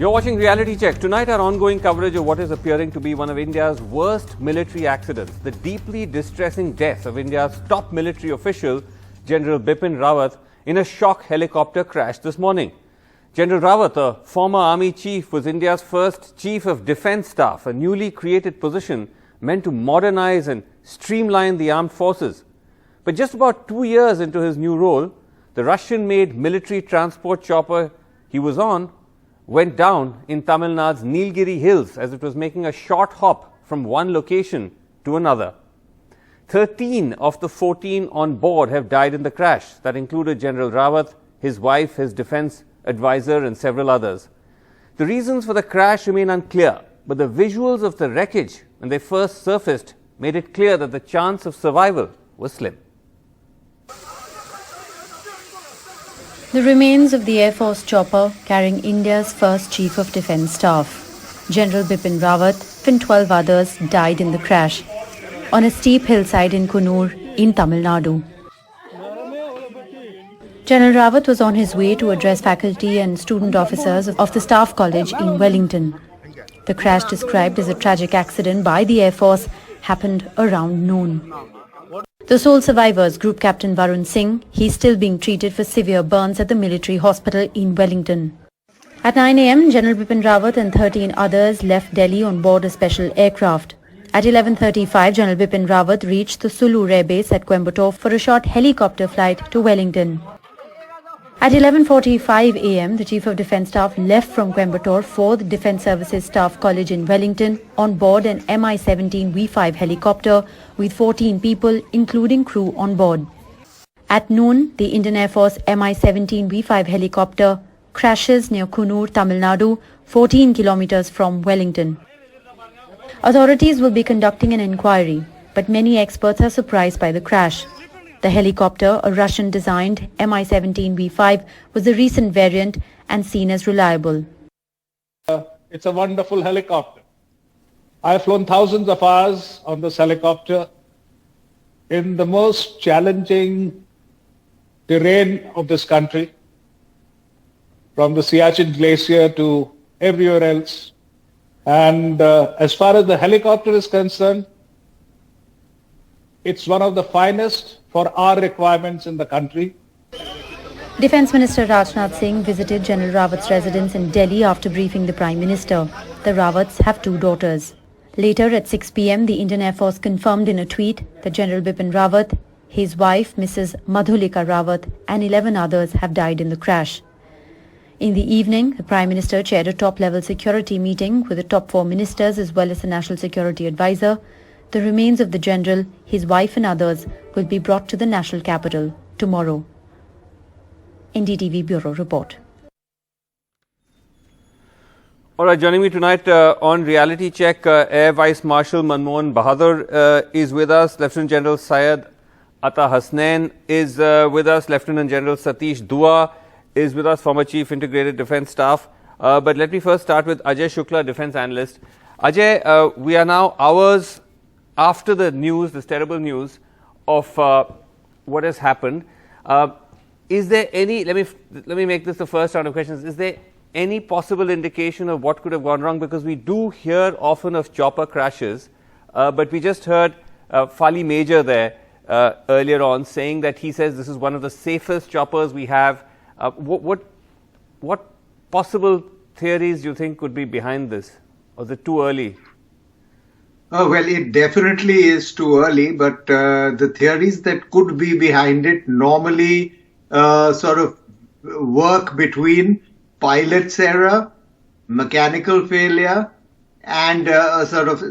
You're watching Reality Check. Tonight, our ongoing coverage of what is appearing to be one of India's worst military accidents, the deeply distressing death of India's top military official, General Bipin Rawat, in a shock helicopter crash this morning. General Rawat, a former army chief, was India's first chief of defense staff, a newly created position meant to modernize and streamline the armed forces. But just about 2 years into his new role, the Russian-made military transport chopper he was on went down in Tamil Nadu's Nilgiri Hills as it was making a short hop from one location to another. 13 of the 14 on board have died in the crash. That included General Rawat, his wife, his defense advisor and several others. The reasons for the crash remain unclear, but the visuals of the wreckage when they first surfaced made it clear that the chance of survival was slim. The remains of the Air Force chopper carrying India's first Chief of Defence Staff, General Bipin Rawat, and 12 others died in the crash on a steep hillside in Coonoor in Tamil Nadu. General Rawat was on his way to address faculty and student officers of the Staff College in Wellington. The crash, described as a tragic accident by the Air Force, happened around noon. The sole survivors, Group Captain Varun Singh, he's still being treated for severe burns at the military hospital in Wellington. At 9 a.m., General Bipin Rawat and 13 others left Delhi on board a special aircraft. At 11:35, General Bipin Rawat reached the Sulu Air Base at Coimbatore for a short helicopter flight to Wellington. At 11:45 a.m., the Chief of Defence Staff left from Coimbatore for the Defence Services Staff College in Wellington on board an Mi-17 V5 helicopter with 14 people, including crew on board. At noon, the Indian Air Force Mi-17 V5 helicopter crashes near Coonoor, Tamil Nadu, 14 kilometers from Wellington. Authorities will be conducting an inquiry, but many experts are surprised by the crash. The helicopter, a Russian-designed Mi-17 V5, was a recent variant and seen as reliable. It's a wonderful helicopter. I have flown thousands of hours on this helicopter in the most challenging terrain of this country, from the Siachen Glacier to everywhere else. And as far as the helicopter is concerned, it's one of the finest for our requirements in the country. Defence Minister Rajnath Singh visited General Rawat's residence in Delhi after briefing the Prime Minister. The Rawats have 2 daughters. Later at 6 p.m, the Indian Air Force confirmed in a tweet that General Bipin Rawat, his wife Mrs. Madhulika Rawat and 11 others have died in the crash. In the evening, the Prime Minister chaired a top-level security meeting with the top 4 ministers as well as the National Security Advisor. The remains of the general, his wife and others will be brought to the national capital tomorrow. NDTV Bureau Report. All right, joining me tonight on Reality Check, Air Vice Marshal Manmohan Bahadur is with us. Lieutenant General Syed Ata Hasnain is with us. Lieutenant General Satish Dua is with us, former Chief Integrated Defence Staff. But let me first start with Ajay Shukla, Defence Analyst. Ajay, we are now hours after the news, this terrible news of what has happened. Is there any, let me make this the first round of questions, is there any possible indication of what could have gone wrong? Because we do hear often of chopper crashes, but we just heard Fali Major there earlier on saying that he says this is one of the safest choppers we have. What possible theories do you think could be behind this? Or is it too early? Well, it definitely is too early, but the theories that could be behind it normally sort of work between pilot's error, mechanical failure, and a sort of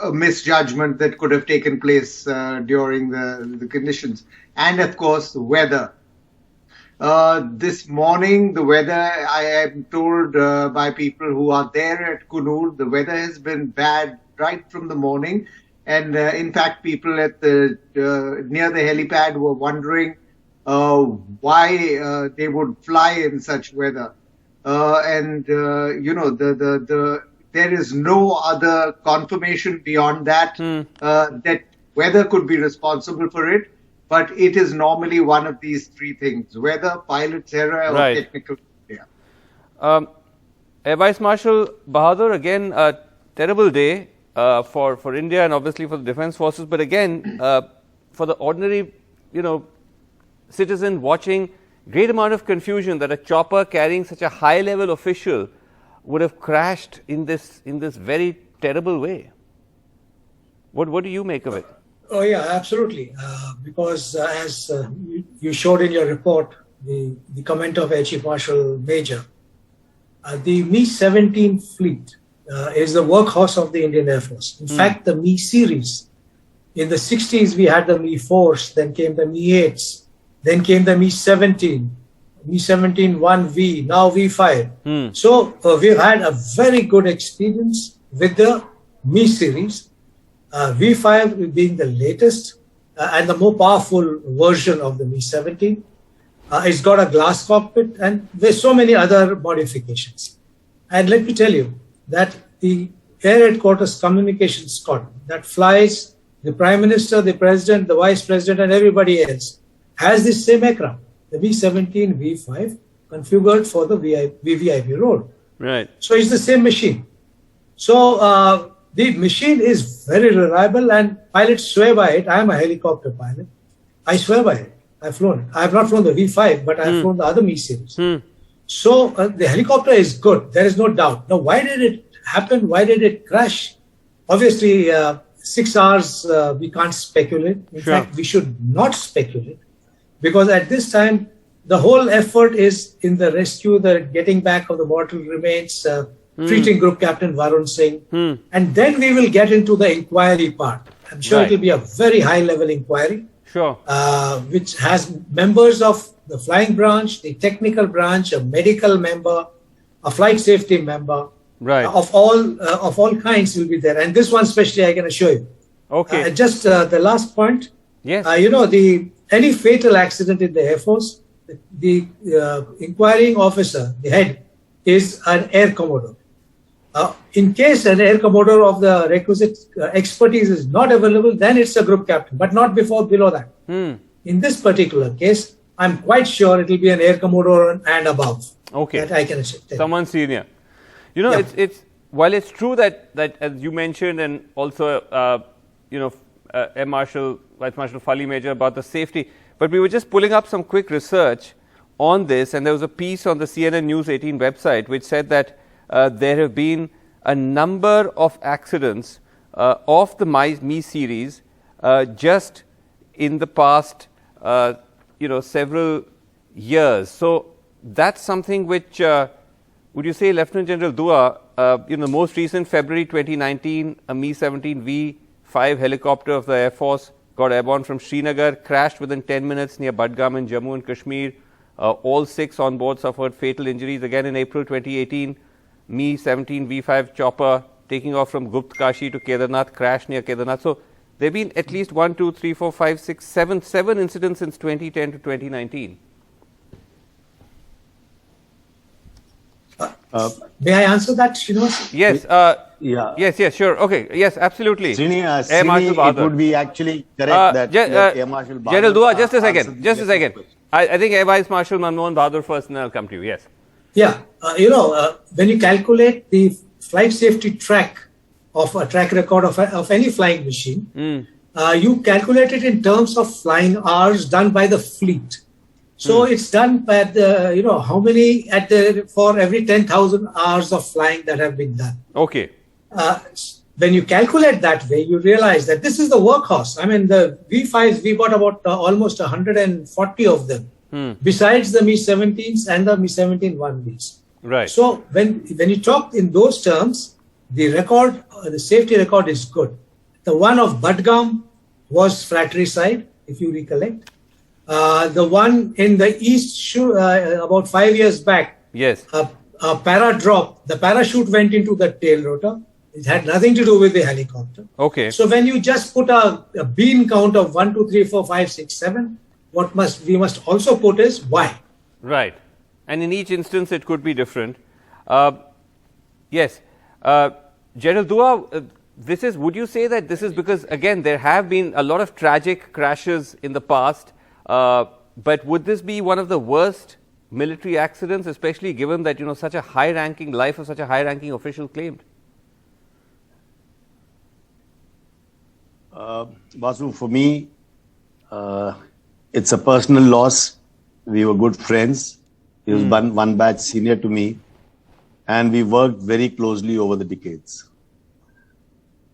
a misjudgment that could have taken place during the conditions. And, of course, the weather. This morning, the weather, I am told by people who are there at Coonoor, the weather has been bad right from the morning, and in fact people at the near the helipad were wondering why they would fly in such weather, and you know, there is no other confirmation beyond that that weather could be responsible for it, but it is normally one of these 3 things: weather, pilot's error, or technical failure. Air Vice Marshal Bahadur, again a terrible day for India and obviously for the defence forces, but again for the ordinary, citizen watching, great amount of confusion that a chopper carrying such a high-level official would have crashed in this very terrible way. What do you make of it? Oh yeah, absolutely. Because as you showed in your report, the comment of Air Chief Marshal Major, the Mi-17 fleet is the workhorse of the Indian Air Force. In fact, the Mi series, in the 60s we had the Mi-4s, then came the Mi-8s, then came the Mi-17, Mi-17 1V, now V5. So we've had a very good experience with the Mi series. V5 being the latest and the more powerful version of the Mi-17. It's got a glass cockpit and there's so many other modifications. And let me tell you that the Air Headquarters Communications Squadron that flies the Prime Minister, the President, the Vice President and everybody else has this same aircraft, the Mi-17 V5 configured for the VVIP role. Right. So it's the same machine. So the machine is very reliable and pilots swear by it. I am a helicopter pilot. I swear by it. I've flown it. I have not flown the V5, but I've flown the other Mi series. So the helicopter is good. There is no doubt. Now, why did it happen? Why did it crash? Obviously, 6 hours, we can't speculate. In fact, we should not speculate because at this time, the whole effort is in the rescue, the getting back of the mortal remains, treating Group Captain Varun Singh. And then we will get into the inquiry part. I'm sure it will be a very high-level inquiry. Sure. Which has members of the flying branch, the technical branch, a medical member, a flight safety member, of all kinds will be there. And this one especially I can assure you. Okay. Just the last point. Yes. Any fatal accident in the Air Force, the inquiring officer, the head, is an Air Commodore. In case an Air Commodore of the requisite expertise is not available, then it's a group captain, but not below that. In this particular case, I'm quite sure it will be an Air Commodore and above. Okay. That I can tell. Someone senior. It's while it's true that as you mentioned, and also Air Marshal, Vice Marshal Fali Major about the safety, but we were just pulling up some quick research on this, and there was a piece on the CNN News 18 website which said that there have been a number of accidents of the Mi series just in the past, several years. So that's something which, would you say, Lieutenant General Dua, the most recent February 2019, a Mi-17 V5 helicopter of the Air Force got airborne from Srinagar, crashed within 10 minutes near Budgam in Jammu and Kashmir. All 6 on board suffered fatal injuries. Again in April 2018, Mi-17 V5 chopper taking off from Gupt Kashi to Kedarnath crashed near Kedarnath. So there have been at least 1, 2, 3, 4, 5, 6, 7 incidents since 2010 to 2019. May I answer that, Srinivas? Yes. Yes, sure. Okay. Yes, absolutely. Air Marshal Bahadur. It would be actually correct that Air Marshal Bahadur. General Dua, just a second. I think Air Vice Marshal Manmohan Bahadur first, and then I'll come to you. Yes. Yeah. When you calculate the flight safety track of a track record of any flying machine, you calculate it in terms of flying hours done by the fleet. So it's done by the, how many for every 10,000 hours of flying that have been done. Okay. When you calculate that way, you realize that this is the workhorse. I mean, the V5s, we got about almost 140 of them, besides the Mi-17s and the Mi-17 1Bs. Right. So when you talk in those terms, the record, the safety record is good. The one of Budgam was fratricide, if you recollect. The one in the east, about 5 years back, yes, a para drop. The parachute went into the tail rotor. It had nothing to do with the helicopter. Okay. So when you just put a bean count of 1, 2, 3, 4, 5, 6, 7, we must also put is why. Right. And in each instance, it could be different. Yes. General Dua, would you say that this is because, again, there have been a lot of tragic crashes in the past, but would this be one of the worst military accidents, especially given that, such a high-ranking life of such a high-ranking official claimed? Vasu, for me, it's a personal loss. We were good friends. He was one batch senior to me, and we worked very closely over the decades.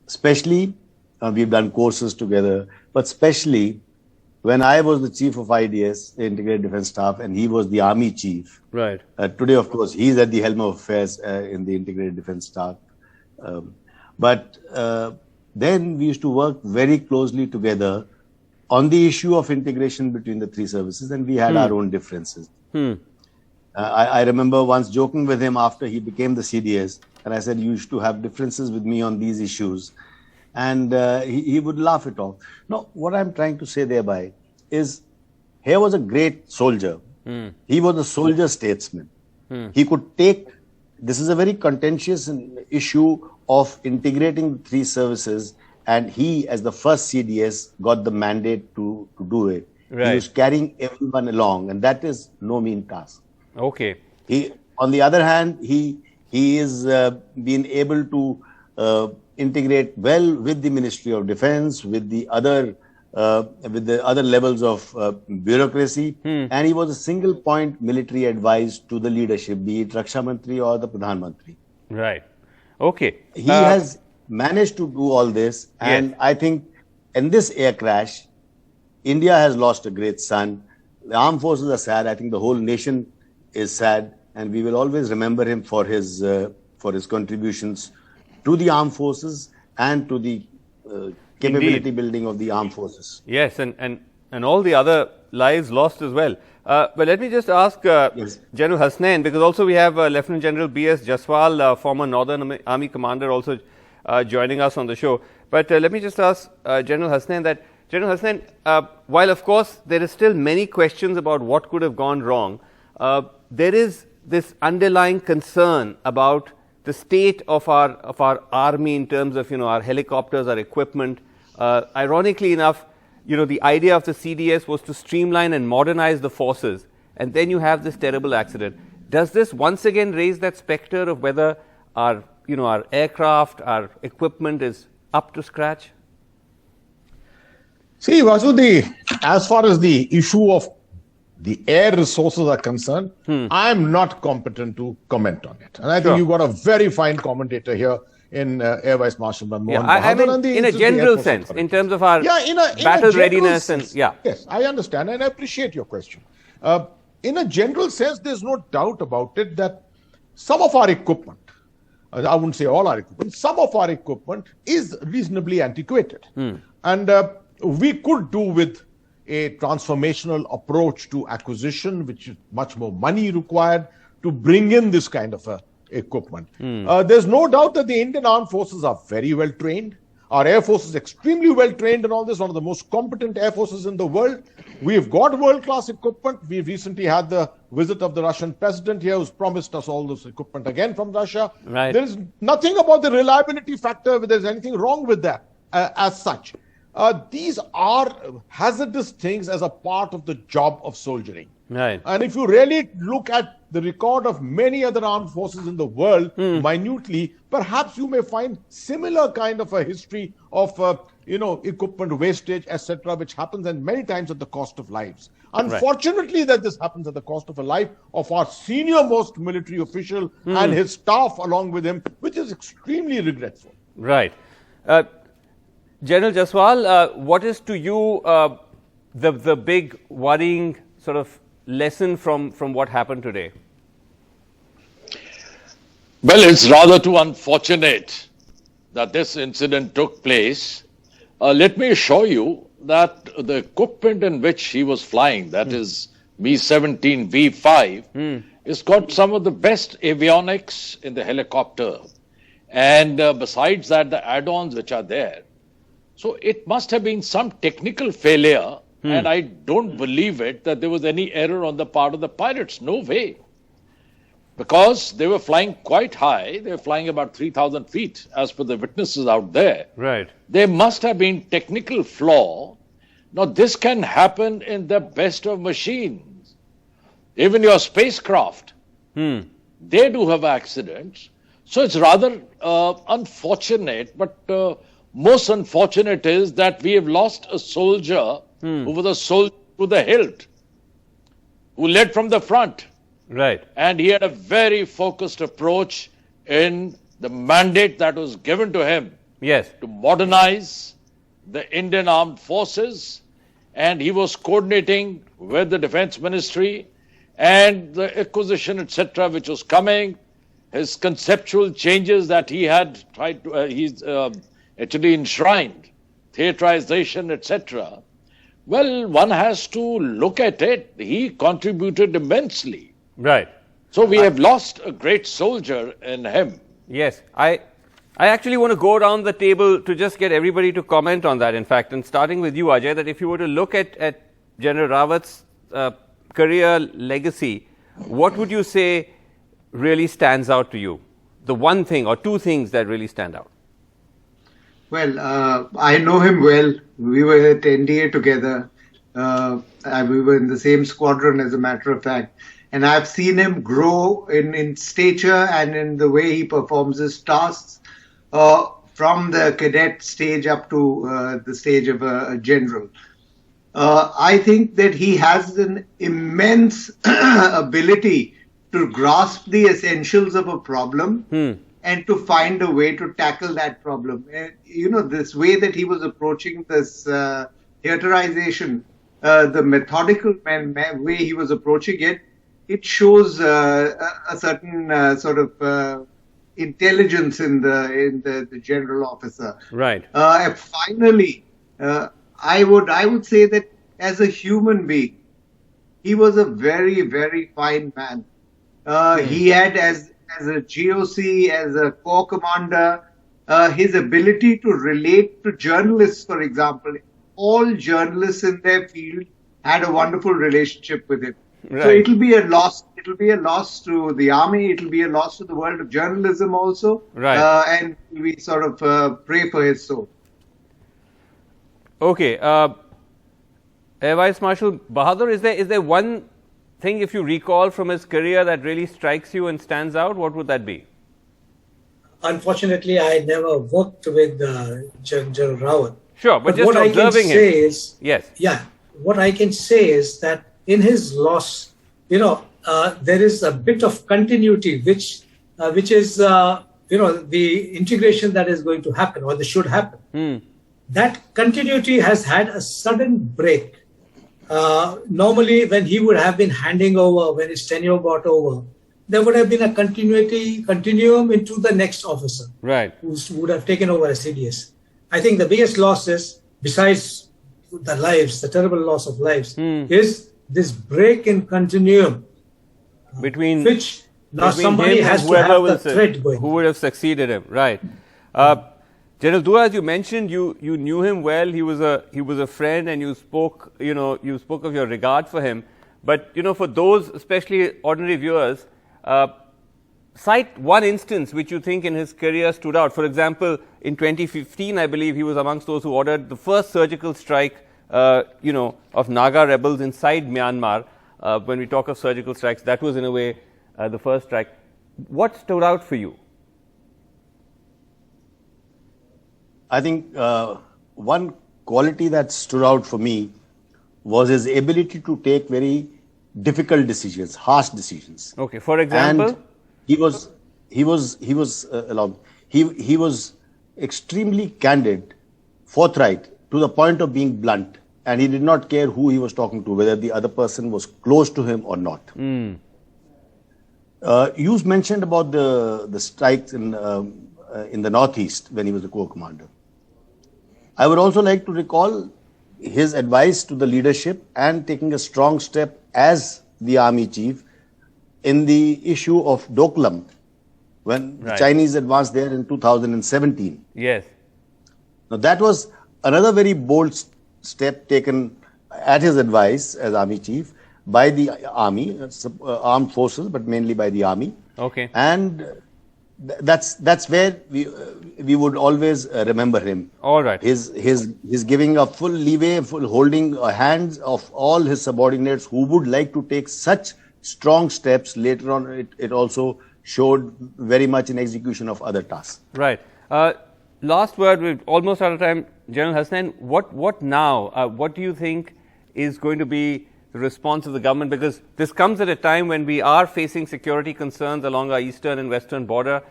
Especially, we've done courses together, but especially when I was the chief of IDS, the Integrated Defence Staff, and he was the Army chief. Right. Today, of course, he's at the helm of affairs in the Integrated Defence Staff. But then we used to work very closely together on the issue of integration between the three services, and we had our own differences. I remember once joking with him after he became the CDS, and I said, you used to have differences with me on these issues. And he would laugh it off. No, what I'm trying to say thereby is, here was a great soldier. He was a soldier statesman. He could take, this is a very contentious issue of integrating the three services, and he, as the first CDS, got the mandate to do it. Right. He was carrying everyone along, and that is no mean task. Okay. On the other hand, he is been able to integrate well with the Ministry of Defence, with the other levels of bureaucracy, and he was a single point military advice to the leadership, be it Raksha Mantri or the Pradhan Mantri. Right. Okay. He has managed to do all this, and yes. I think in this air crash, India has lost a great son. The armed forces are sad. I think the whole nation is sad, and we will always remember him for his contributions to the armed forces and to the capability building of the armed forces. Yes, and all the other lives lost as well. But let me just ask General Hasnain, because also we have Lieutenant General B.S. Jaswal, former Northern Army Commander, also joining us on the show. But let me just ask General Hasnain that, General Hasnain, while of course there is still many questions about what could have gone wrong, there is this underlying concern about the state of our army in terms of, our helicopters, our equipment. Ironically enough, the idea of the CDS was to streamline and modernize the forces, and then you have this terrible accident. Does this once again raise that specter of whether our aircraft, our equipment is up to scratch? See, Vasu, as far as the issue of the air resources are concerned, I am not competent to comment on it. And I think you've got a very fine commentator here in Air Vice Marshal Manmohan Bahadur. I mean, in a general sense, in terms of our battle readiness. Yes, I understand and I appreciate your question. In a general sense, there's no doubt about it that some of our equipment, I wouldn't say all our equipment, some of our equipment is reasonably antiquated. And we could do with a transformational approach to acquisition, which is much more money required to bring in this kind of equipment. There's no doubt that the Indian Armed Forces are very well trained. Our Air Force is extremely well trained in all this, one of the most competent air forces in the world. We've got world-class equipment. We've recently had the visit of the Russian president here, who's promised us all this equipment again from Russia. Right. There is nothing about the reliability factor, whether there's anything wrong with that as such. These are hazardous things as a part of the job of soldiering. Right. And if you really look at the record of many other armed forces in the world minutely, perhaps you may find similar kind of a history of equipment wastage, etc., which happens and many times at the cost of lives. Unfortunately, that this happens at the cost of a life of our senior most military official and his staff along with him, which is extremely regretful. Right. General Jaswal, what is to you the big worrying sort of lesson from what happened today? Well, it's rather too unfortunate that this incident took place. Let me assure you that the equipment in which he was flying, that is Mi-17 V5, has got some of the best avionics in the helicopter. And besides that, the add-ons which are there. So it must have been some technical failure, and I don't believe it that there was any error on the part of the pilots. No way. Because they were flying quite high. They were flying about 3,000 feet, as per the witnesses out there. Right. There must have been technical flaw. Now, this can happen in the best of machines. even your spacecraft, they do have accidents. So it's rather unfortunate, but most unfortunate is that we have lost a soldier who was a soldier to the hilt, who led from the front. Right. And he had a very focused approach in the mandate that was given to him. Yes. To modernize the Indian armed forces, and he was coordinating with the defense ministry and the acquisition, etc., which was coming. His conceptual changes that he had tried to, he's actually enshrined, theaterization, etc. Well, one has to look at it. He contributed immensely. Right. So we have lost a great soldier in him. Yes. I actually want to go around the table to just get everybody to comment on that, in fact, and starting with you, Ajay, that if you were to look at General Rawat's career legacy, what would you say really stands out to you? The one thing or two things that really stand out? Well, I know him well. We were at NDA together. We were in the same squadron, as a matter of fact. And I've seen him grow in stature and in the way he performs his tasks from the cadet stage up to the stage of a general. I think that he has an immense ability to grasp the essentials of a problem and to find a way to tackle that problem. You know, this way that he was approaching this theaterization, the methodical way he was approaching it, it shows a certain sort of intelligence in the general officer. Right. Finally, I would say that as a human being, he was a very, very fine man. He had, as a GOC, as a corps commander, his ability to relate to journalists, for example. All journalists in their field had a wonderful relationship with him. Right. So it'll be a loss. It'll be a loss to the army. It'll be a loss to the world of journalism also. Right. And we sort of pray for his soul. Okay. Air Vice Marshal Bahadur, is there one thing, if you recall from his career, that really strikes you and stands out? What would that be? Unfortunately, I never worked with General Rawat. Sure, but just observing him. Yes. Yeah. What I can say is that in his loss, there is a bit of continuity, which is, the integration that is going to happen or that should happen. That continuity has had a sudden break. Normally, when he would have been handing over, when his tenure got over, there would have been a continuum into the next officer, right, who would have taken over as CDS. I think the biggest loss is, besides the lives, the terrible loss of lives, is this break in continuum between which now somebody has to have the thread going. Who would have succeeded him, right? General Dua, as you mentioned, you knew him well. He was a friend, and you spoke of your regard for him. But for those, especially ordinary viewers, cite one instance which you think in his career stood out. For example, in 2015, I believe he was amongst those who ordered the first surgical strike, of Naga rebels inside Myanmar. When we talk of surgical strikes, that was in a way the first strike. What stood out for you? I think one quality that stood out for me was his ability to take very difficult decisions, harsh decisions. Okay, for example, and he was extremely candid, forthright, to the point of being blunt, and he did not care who he was talking to, whether the other person was close to him or not. You mentioned about the strikes in the Northeast when he was the Corps commander. I would also like to recall his advice to the leadership and taking a strong step as the army chief in the issue of Doklam, when the Chinese advanced there in 2017. Yes. Now that was another very bold step taken at his advice as army chief by the army, armed forces, but mainly by the army. Okay. And that's where we would always remember him. All right. His giving a full leeway, full holding hands of all his subordinates who would like to take such strong steps. Later on, it also showed very much in execution of other tasks. Right. Last word, we're almost out of time. General Hasnain, what now? What do you think is going to be the response of the government? Because this comes at a time when we are facing security concerns along our eastern and western border.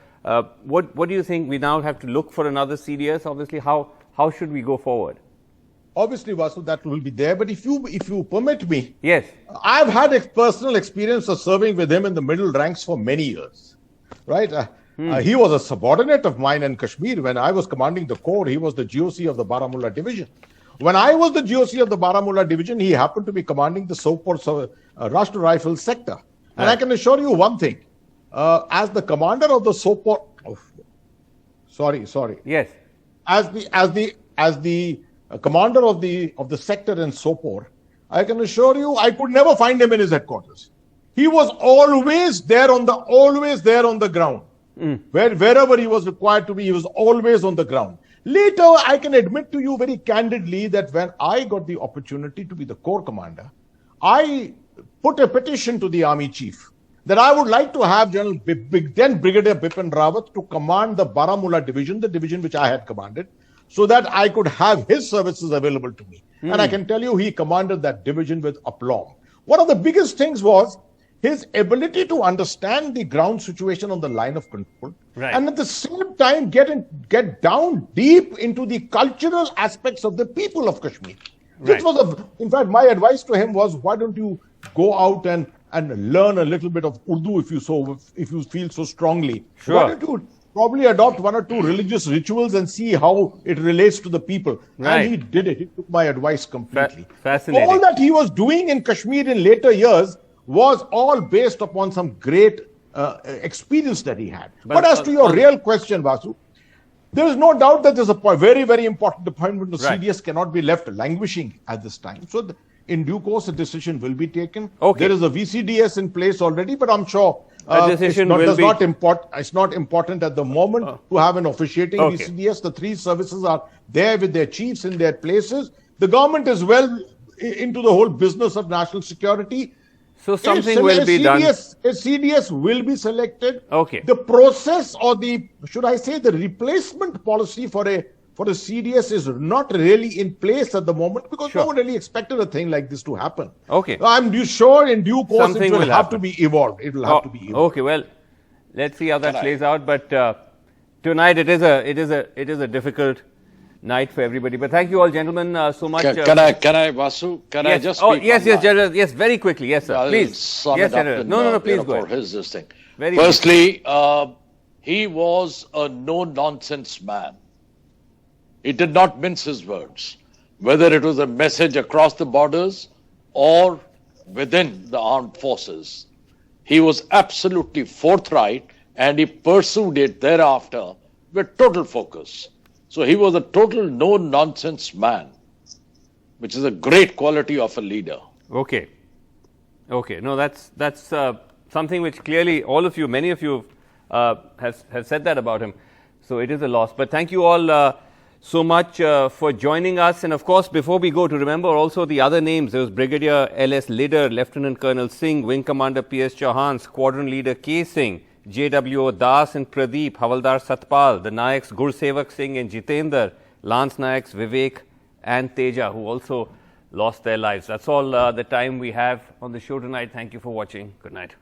What do you think? We now have to look for another CDS. Obviously, how should we go forward? Obviously, Vasu, that will be there. But if you permit me, yes, I've had a personal experience of serving with him in the middle ranks for many years. Right? He was a subordinate of mine in Kashmir. When I was commanding the corps, he was the GOC of the Baramulla division. When I was the GOC of the Baramulla division, he happened to be commanding the Sopore Rashtra Rifles sector. And I can assure you one thing. As the commander of the Sopore, yes, as the commander of the sector in Sopore, I can assure you, I could never find him in his headquarters. He was always there on the ground. Wherever he was required to be, he was always on the ground. Later, I can admit to you very candidly that when I got the opportunity to be the corps commander, I put a petition to the army chief that I would like to have then Brigadier Bipin Rawat to command the Baramulla division, the division which I had commanded, so that I could have his services available to me. And I can tell you, he commanded that division with aplomb. One of the biggest things was his ability to understand the ground situation on the line of control, and at the same time get down deep into the cultural aspects of the people of Kashmir. This was in fact, my advice to him was, why don't you go out and learn a little bit of Urdu if you feel so strongly. Sure. Why don't you probably adopt one or two religious rituals and see how it relates to the people? And he did it. He took my advice completely. Fascinating. All that he was doing in Kashmir in later years was all based upon some great experience that he had. But as to your real question, Vasu, there is no doubt that there's a very, very important appointment. The CDS cannot be left languishing at this time. So in due course, a decision will be taken. There is a VCDS in place already, but I'm sure it's not important at the moment to have an officiating VCDS. The three services are there with their chiefs in their places. The government is well into the whole business of national security. So something will be done. A CDS will be selected. Okay. The process, or the replacement policy for a CDS is not really in place at the moment, because no one really expected a thing like this to happen. Okay. I'm sure in due course something it will have to be evolved. It will have to be evolved. Okay. Well, let's see how that plays out. But tonight it is a difficult night for everybody. But thank you all, gentlemen, so much. Can I, Vasu? Can I just speak? Yes, General. Yes, very quickly. Yes, sir. Please. Yes, General. No, please go ahead. For his this thing. Firstly, he was a no-nonsense man. He did not mince his words, whether it was a message across the borders or within the armed forces. He was absolutely forthright, and he pursued it thereafter with total focus. So he was a total no-nonsense man, which is a great quality of a leader. Okay. No, that's something which clearly many of you have said that about him. So it is a loss. But thank you all so much for joining us. And of course, before we go, to remember also the other names. There was Brigadier L.S. Lider, Lieutenant Colonel Singh, Wing Commander P.S. Chauhan, Squadron Leader K. Singh, J.W.O. Das and Pradeep, Havaldar Satpal, the Nayaks Gursevak Singh and Jitendra, Lance Nayaks Vivek and Teja, who also lost their lives. That's all the time we have on the show tonight. Thank you for watching. Good night.